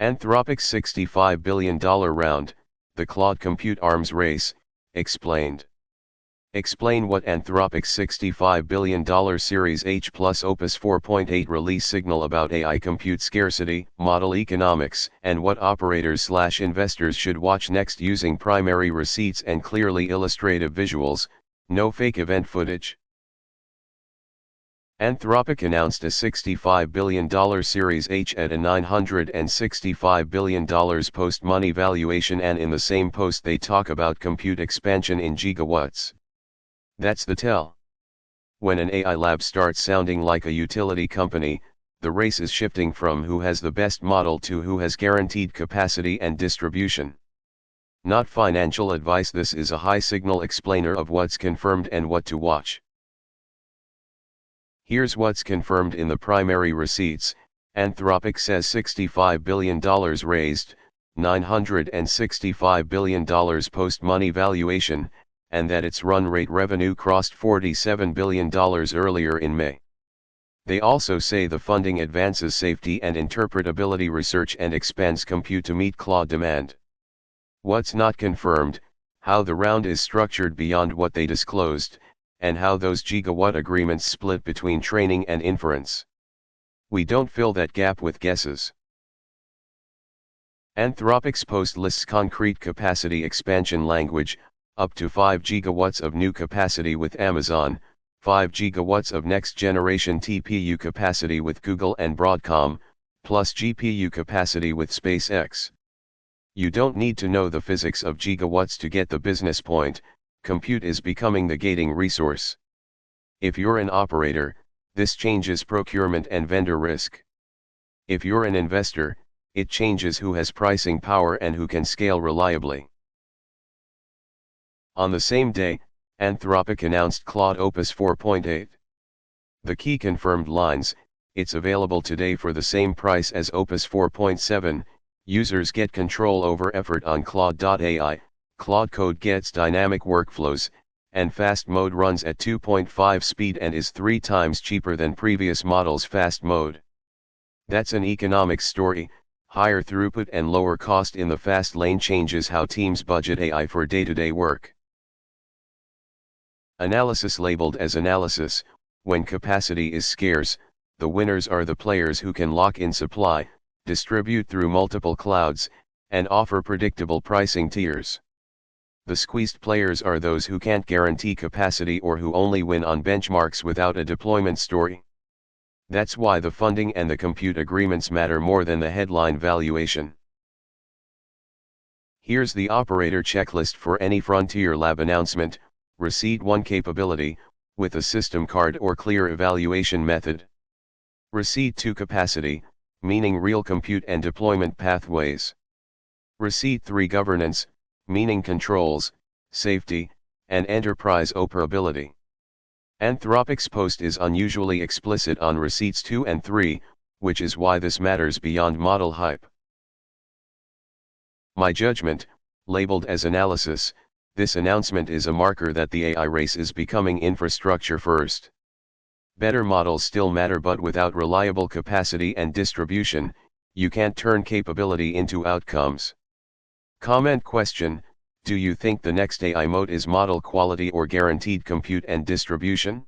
Anthropic's $65 billion round, the Claude Compute arms race, explained. Explain what Anthropic's $65 billion Series H plus Opus 4.8 release signal about AI compute scarcity, model economics, and what operators/investors should watch next using primary receipts and clearly illustrative visuals, no fake event footage. Anthropic announced a $65 billion Series H at a $965 billion post-money valuation, and in the same post they talk about compute expansion in gigawatts. That's the tell. When an AI lab starts sounding like a utility company, the race is shifting from who has the best model to who has guaranteed capacity and distribution. Not financial advice, this is a high-signal explainer of what's confirmed and what to watch. Here's what's confirmed in the primary receipts. Anthropic says $65 billion raised, $965 billion post-money valuation, and that its run rate revenue crossed $47 billion earlier in May. They also say the funding advances safety and interpretability research and expands compute to meet Claude demand. What's not confirmed, how the round is structured beyond what they disclosed, and how those gigawatt agreements split between training and inference. We don't fill that gap with guesses. Anthropic's post lists concrete capacity expansion language, up to 5 gigawatts of new capacity with Amazon, 5 gigawatts of next-generation TPU capacity with Google and Broadcom, plus GPU capacity with SpaceX. You don't need to know the physics of gigawatts to get the business point. Compute is becoming the gating resource. If you're an operator, this changes procurement and vendor risk. If you're an investor, it changes who has pricing power and who can scale reliably. On the same day, Anthropic announced Claude Opus 4.8. The key confirmed lines: it's available today for the same price as Opus 4.7, users get control over effort on Claude.ai, Claude Code gets dynamic workflows, and fast mode runs at 2.5 speed and is 3 times cheaper than previous models' fast mode. That's an economics story. Higher throughput and lower cost in the fast lane changes how teams budget AI for day-to-day work. Analysis labeled as analysis: when capacity is scarce, the winners are the players who can lock in supply, distribute through multiple clouds, and offer predictable pricing tiers. The squeezed players are those who can't guarantee capacity or who only win on benchmarks without a deployment story. That's why the funding and the compute agreements matter more than the headline valuation. Here's the operator checklist for any Frontier Lab announcement: Receipt 1 capability, with a system card or clear evaluation method. Receipt 2 capacity, meaning real compute and deployment pathways. Receipt 3 governance, meaning controls, safety, and enterprise operability. Anthropic's post is unusually explicit on receipts 2 and 3, which is why this matters beyond model hype. My judgment, labeled as analysis, this announcement is a marker that the AI race is becoming infrastructure first. Better models still matter, but without reliable capacity and distribution, you can't turn capability into outcomes. Comment question: do you think the next AI moat is model quality or guaranteed compute and distribution?